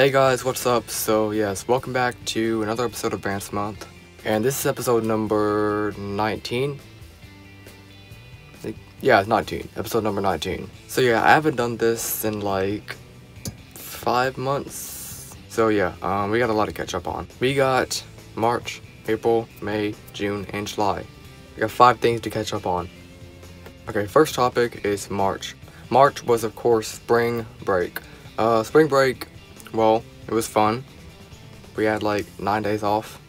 Hey guys, what's up? So yes, welcome back to another episode of Vancemonth, and this is episode number 19. Yeah, 19. Episode number 19. So yeah, I haven't done this in like 5 months. So yeah, we got a lot to catch up on. We got March, April, May, June, and July. We got 5 things to catch up on. Okay, first topic is March. March was of course spring break. Spring break, well, it was fun. We had like 9 days off.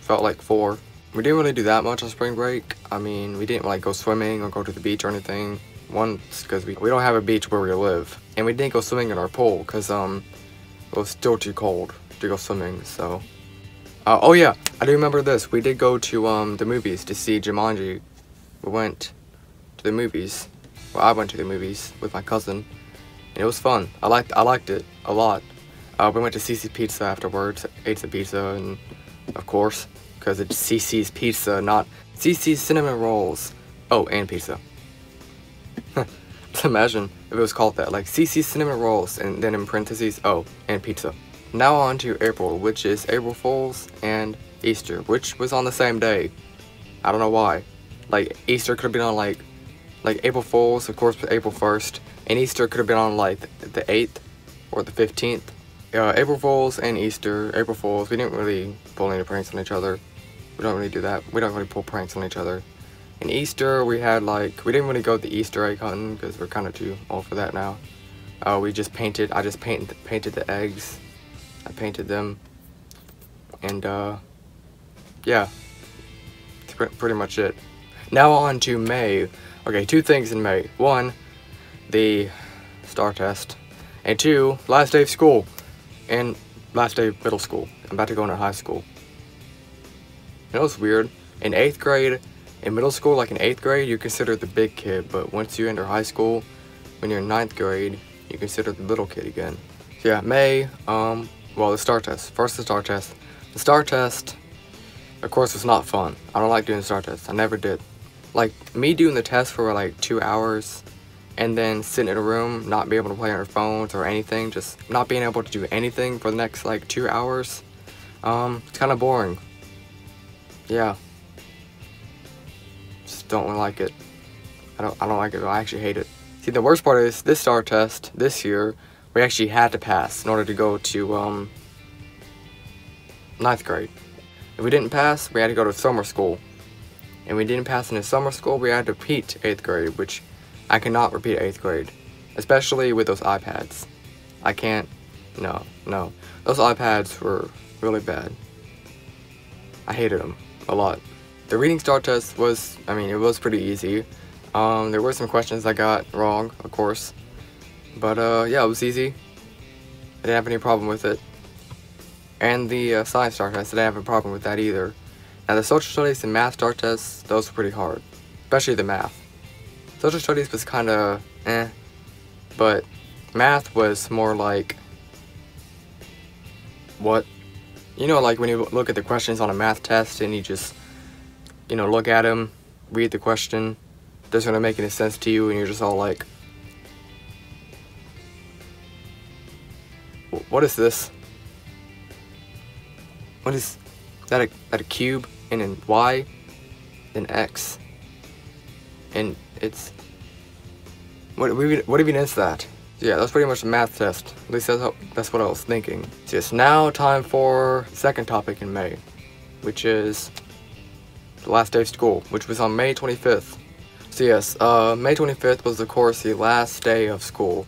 Felt like 4. We didn't really do that much on spring break. I mean, we didn't like go swimming or go to the beach or anything. Once, because we don't have a beach where we live. And we didn't go swimming in our pool, because it was still too cold to go swimming, so. Oh yeah, I do remember this. We did go to the movies to see Jumanji. We went to the movies. Well, I went to the movies with my cousin. And it was fun. I liked it a lot. We went to CC's Pizza afterwards, ate some pizza, and of course, because it's CC's Pizza, not CC's Cinnamon Rolls. Oh, and pizza. Just imagine if it was called that, like CC's Cinnamon Rolls, and then in parentheses, oh, and pizza. Now on to April, which is April Fool's and Easter, which was on the same day. I don't know why. Like, Easter could have been on like April Fool's, of course, April 1st. And Easter could have been on like the 8th or the 15th. April Fools and Easter, April Fools, we didn't really pull any pranks on each other. We don't really do that. We don't really pull pranks on each other. And Easter, we had like, we didn't really go the Easter egg hunting because we're kind of too old for that now. We just painted, I just painted the eggs. I painted them. And yeah, that's pretty much it. Now on to May. Okay, 2 things in May. 1, the STAR test, and 2, last day of school, and last day of middle school. I'm about to go into high school. You know what's weird? In 8th grade, in middle school, like in 8th grade, you consider the big kid, but once you enter high school, when you're in 9th grade, you consider the little kid again. So yeah, May, well, the STAR test. First, the STAR test. The STAR test, of course, was not fun. I don't like doing the STAR test. I never did. Like, me doing the test for like 2 hours, and then sitting in a room, not be able to play on our phones or anything, just not being able to do anything for the next like 2 hours. It's kind of boring. Yeah. Just don't really like it. I don't like it. I actually hate it. See, the worst part is this STAR test this year, we actually had to pass in order to go to 9th grade. If we didn't pass, we had to go to summer school. And we didn't pass into summer school, we had to repeat 8th grade, which I cannot repeat 8th grade, especially with those iPads. I can't, no. Those iPads were really bad. I hated them a lot. The reading STAR test was, I mean, it was pretty easy. There were some questions I got wrong, of course. But yeah, it was easy. I didn't have any problem with it. And the science STAR test, I didn't have a problem with that either. Now the social studies and math STAR tests, those were pretty hard. Especially the math. Social studies was kind of but math was more like, what? You know, like when you look at the questions on a math test and you just, you know, look at them, read the question, doesn't really make any sense to you, and you're just all like, what is this? What is that? A cube, and then y, then x, and it's what even is that? So yeah, that's pretty much a math test. At least that's what I was thinking. So it's now time for the second topic in May, which is the last day of school, which was on May 25th. So yes, May 25th was of course the last day of school,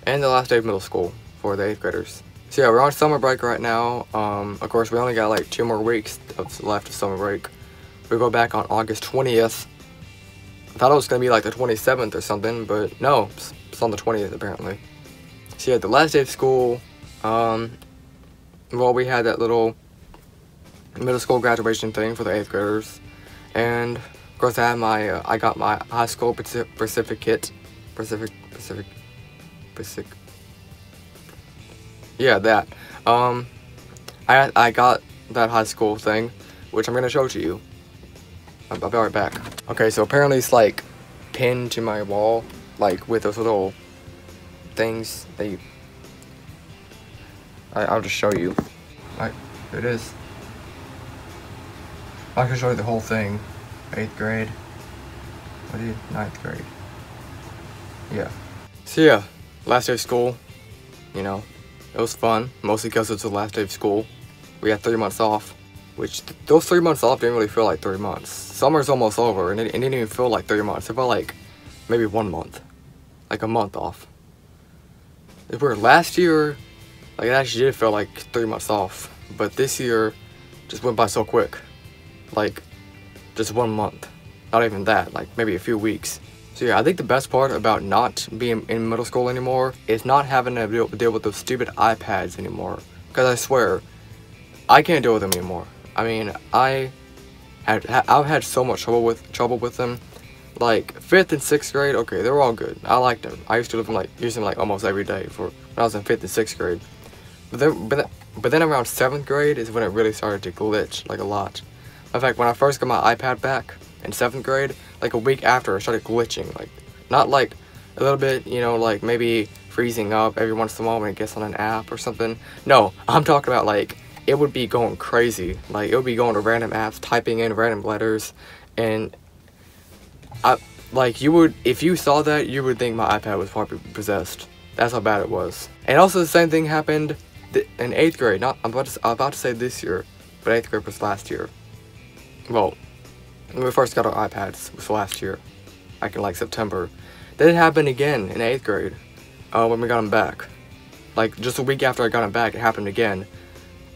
and the last day of middle school for the 8th graders. So yeah, we're on summer break right now. Of course, we only got like 2 more weeks left of summer break. We go back on August 20th. I thought it was going to be like the 27th or something, but no, it's on the 20th apparently. So yeah, the last day of school, well, we had that little middle school graduation thing for the 8th graders. And of course I had my, I got my high school certificate. Yeah, that. I got that high school thing, which I'm gonna show to you. I'll be right back. Okay, so apparently it's like pinned to my wall, like with those little things that you I'll just show you. Alright, here it is. I can show you the whole thing. 8th grade. What did 9th grade? Yeah. So yeah, last day of school, you know, it was fun, mostly because it's the last day of school. We had 3 months off, which those 3 months off didn't really feel like 3 months. Summer's almost over, and it didn't even feel like 3 months. It felt like maybe 1 month, like a month off. Where last year, like it actually did feel like 3 months off, but this year just went by so quick, like just 1 month, not even that, like maybe a few weeks. So yeah, I think the best part about not being in middle school anymore is not having to deal with those stupid iPads anymore. Because I swear, I can't deal with them anymore. I mean, I've had so much trouble with them. Like 5th and 6th grade, okay, they were all good. I liked them. I used to use them like almost every day when I was in 5th and 6th grade. But then around 7th grade is when it really started to glitch like a lot. In fact, when I first got my iPad back in 7th grade, like a week after, it started glitching. Like, not like a little bit, you know, like maybe freezing up every once in a while when it gets on an app or something. No, I'm talking about like, it would be going crazy. Like, it would be going to random apps, typing in random letters, and like, if you saw that, you would think my iPad was probably possessed. That's how bad it was. And also the same thing happened in 8th grade. I'm about to say this year, but 8th grade was last year. Well, when we first got our iPads, it was last year, back in like September. Then it happened again in 8th grade, when we got them back. Like, just a week after I got them back, it happened again.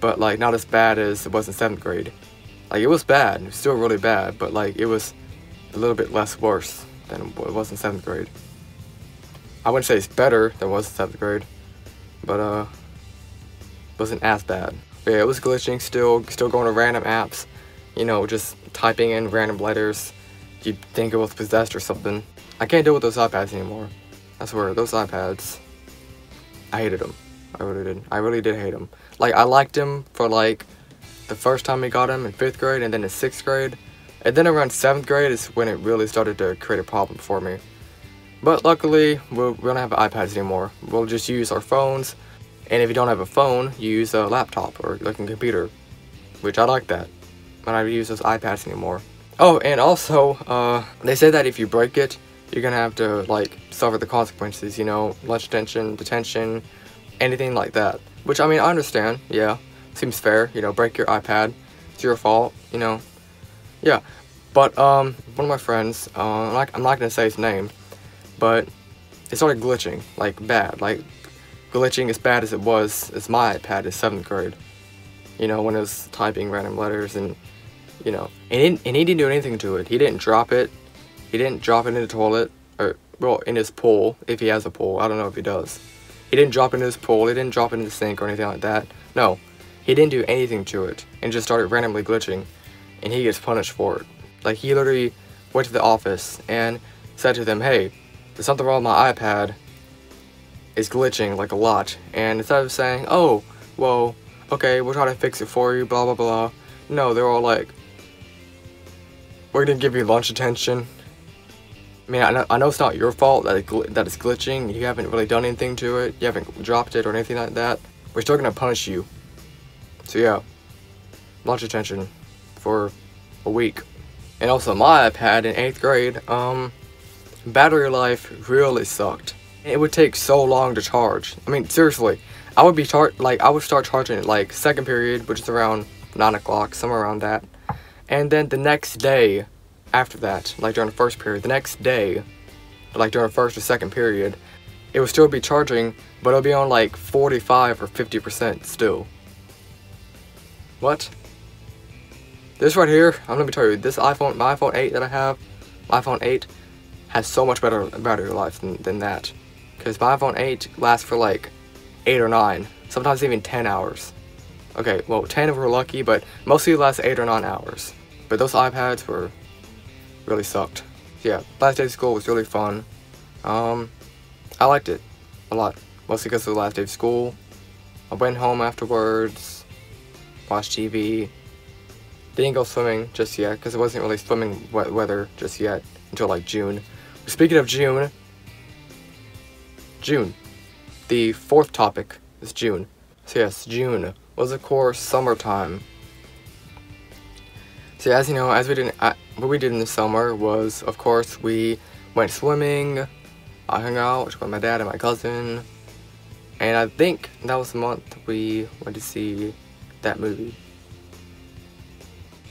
But like, not as bad as it was in 7th grade. Like, it was bad, it was still really bad, but like, it was a little bit less worse than it was in 7th grade. I wouldn't say it's better than it was in 7th grade, but it wasn't as bad. But yeah, it was glitching, still going to random apps, you know, just typing in random letters. You'd think it was possessed or something. I can't deal with those iPads anymore. I swear, those iPads, I hated them. I really did. I really did hate them. Like, I liked them for like the first time we got them in 5th grade, and then in 6th grade. And then around 7th grade is when it really started to create a problem for me. But luckily, we don't have iPads anymore. We'll just use our phones. And if you don't have a phone, you use a laptop or like a computer. Which I like that. I don't use those iPads anymore. Oh, and also, they say that if you break it, you're gonna have to, like, suffer the consequences, you know, lunch detention, anything like that. Which, I mean, I understand, yeah, seems fair, you know, break your iPad, it's your fault, you know, yeah. But, one of my friends, I'm not gonna say his name, but it started glitching, like, bad, like, glitching as bad as it was as my iPad in 7th grade. You know, when it was typing random letters and, you know, and he didn't do anything to it. He didn't drop it. He didn't drop it in the toilet, or, well, in his pool, if he has a pool. I don't know if he does. He didn't drop it in his pool. He didn't drop it in the sink or anything like that. No, he didn't do anything to it and just started randomly glitching, and he gets punished for it. Like, he literally went to the office and said to them, hey, there's something wrong with my iPad. It's glitching, like, a lot. And instead of saying, oh, well, okay, we'll try to fix it for you, blah, blah, blah. No, they're all like, we're gonna give you lunch detention. I mean, I know it's not your fault that it's glitching. You haven't really done anything to it. You haven't dropped it or anything like that. We're still gonna punish you. So yeah, lunch detention for a week. And also my iPad in 8th grade, battery life really sucked. It would take so long to charge. I mean, seriously, I would start charging it like 2nd period, which is around 9 o'clock, somewhere around that. And then the next day after that, like during the 1st period, the next day, like during the 1st or 2nd period, it would still be charging, but it'll be on like 45 or 50% still. What? This right here, I'm gonna tell you, this my iPhone 8 that I have, my iPhone 8, has so much better battery life than that. Because my iPhone 8 lasts for like 8 or 9, sometimes even 10 hours. Okay, well, 10 if we're lucky, but mostly it lasts 8 or 9 hours. But those iPads really sucked. Yeah, last day of school was really fun. I liked it a lot, mostly because of the last day of school. I went home afterwards, watched TV. Didn't go swimming just yet, because it wasn't really swimming weather just yet, until like June. Speaking of June, the 4th topic is June. So yes, June was of course summertime. So as you know, what we did in the summer was, of course, we went swimming. I hung out with my dad and my cousin, and I think that was the month we went to see that movie.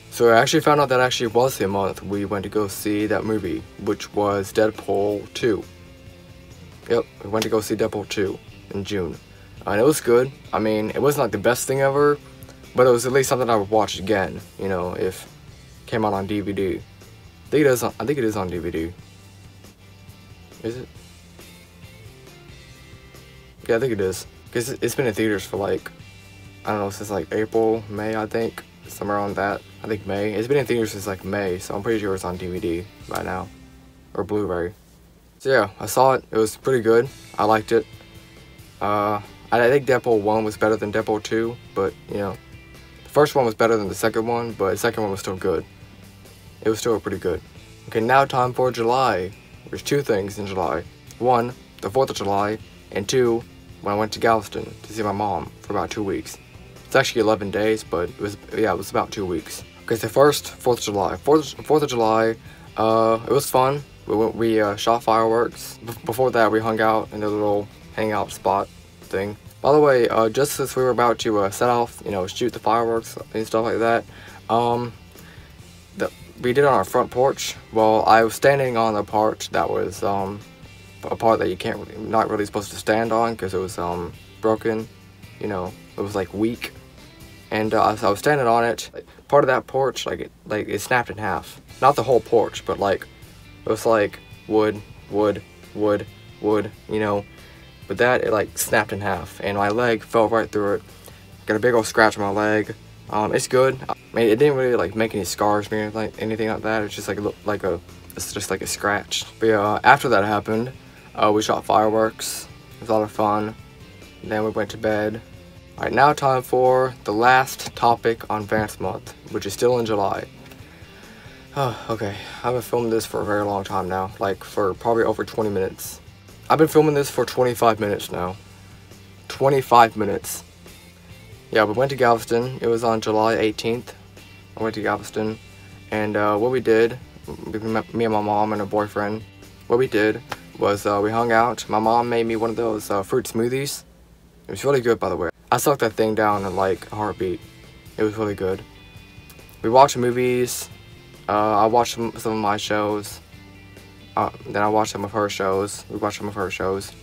So I actually found out that actually was the month we went to go see that movie, which was Deadpool 2. Yep, we went to go see Deadpool 2 in June. And it was good. I mean, it wasn't like the best thing ever, but it was at least something I would watch again, you know, if it came out on DVD. I think it is on DVD. Is it? Yeah, I think it is. Because it's been in theaters for like, I don't know, since like April, May, I think. Somewhere on that. I think May. It's been in theaters since like May, so I'm pretty sure it's on DVD by now. Or Blu-ray. So yeah, I saw it. It was pretty good. I liked it. I think Deadpool 1 was better than Deadpool 2, but, you know, the first one was better than the second one, but the second one was still good. It was still pretty good. Okay, now time for July. There's two things in July. One, the 4th of July, and two, when I went to Galveston to see my mom for about 2 weeks. It's actually 11 days, but it was about 2 weeks. Okay, so first, 4th of July. 4th of July, it was fun. We shot fireworks. Before that, we hung out in a little hangout spot thing. By the way, just as we were about to set off, you know, shoot the fireworks and stuff like that, we did it on our front porch. Well, I was standing on the part that was a part that not really supposed to stand on because it was broken, you know, it was like weak. And so I was standing on it. Part of that porch, it snapped in half. Not the whole porch, but like it was like wood, you know. But that, it like snapped in half, and my leg fell right through it. Got a big old scratch on my leg. It's good. I mean, it didn't really like make any scars or anything like that. It's just it's just like a scratch. But yeah, after that happened, we shot fireworks. It was a lot of fun. Then we went to bed. Alright, now time for the last topic on Vancemonth, which is still in July. Oh, okay, I've been filming this for a very long time now, like for probably over 20 minutes. I've been filming this for 25 minutes now. 25 minutes. Yeah, we went to Galveston. It was on July 18th. I went to Galveston, and what we did, me and my mom and her boyfriend, what we did was we hung out. My mom made me one of those fruit smoothies. It was really good, by the way. I sucked that thing down in like a heartbeat. It was really good. We watched movies. I watched some of my shows. Then I watched some of her shows. We watched some of her shows.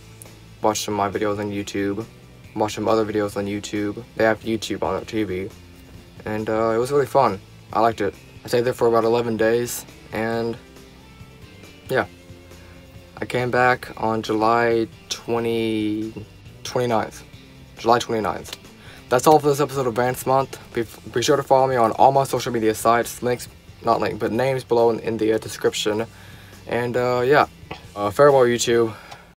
Watched some of my videos on YouTube. Watched some other videos on YouTube. They have YouTube on their TV. And it was really fun. I liked it. I stayed there for about 11 days. And yeah. I came back on July 29th. July 29th. That's all for this episode of Vancemonth. Be sure to follow me on all my social media sites. Names below in the description. And yeah. Farewell, YouTube.